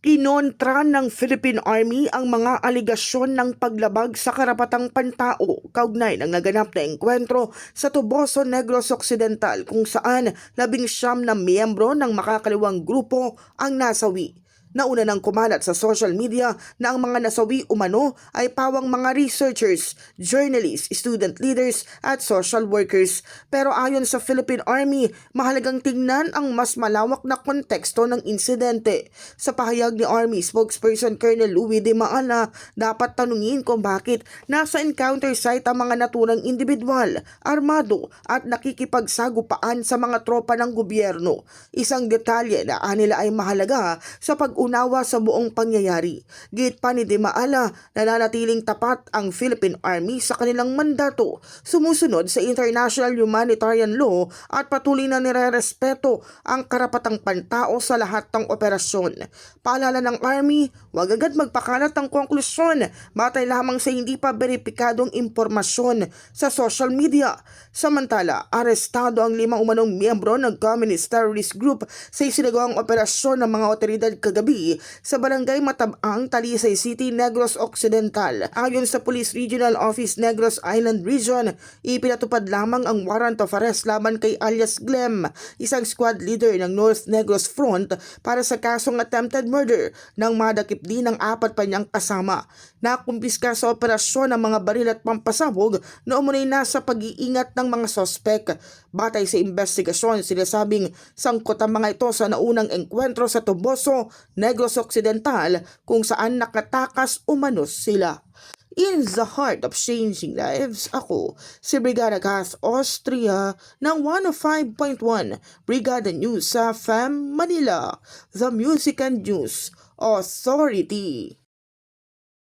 Kinontra ng Philippine Army ang mga aligasyon ng paglabag sa karapatang pantao kaugnay ng naganap na engkwentro sa Tuboso, Negros Occidental kung saan 19 na miyembro ng makakaliwang grupo ang nasawi. Nauna nang kumalat sa social media na ang mga nasawi umano ay pawang mga researchers, journalists, student leaders at social workers. Pero ayon sa Philippine Army, mahalagang tingnan ang mas malawak na konteksto ng insidente. Sa pahayag ni Army spokesperson Colonel Louie de Maala, dapat tanungin kung bakit nasa encounter site ang mga naturang individual, armado at nakikipagsagupaan sa mga tropa ng gobyerno. Isang detalye na anila ay mahalaga sa pag-unawa sa buong pangyayari. Git pa ni De Maala, nananatiling tapat ang Philippine Army sa kanilang mandato, sumusunod sa international humanitarian law at patuloy na nirerespeto ang karapatang pantao sa lahat ng operasyon. Paalala ng Army, huwag agad magpakalat ng konklusyon batay lamang sa hindi pa beripikadong impormasyon sa social media. Samantala, arestado ang 5 umanong miyembro ng Communist Terrorist Group sa isinagawang operasyon ng mga otoridad kagabi sa Barangay Matabang, Talisay City, Negros Occidental. Ayon sa Police Regional Office Negros Island Region, ipinatupad lamang ang warrant of arrest laban kay alias Glem, isang squad leader ng North Negros Front para sa kasong attempted murder nang madakip din ang 4 pa niyang kasama. Nakumpiska sa operasyon ang mga baril at pampasabog na umunay nasa pag-iingat ng mga sospek. Batay sa investigasyon, sinasabing sangkot ang mga ito sa naunang engkwentro sa Tuboso, Negros Occidental kung saan nakatakas umanos sila. In the heart of changing lives, ako si Brigada Kath Austria ng 105.1 Brigada News sa FM Manila, The Music and News Authority.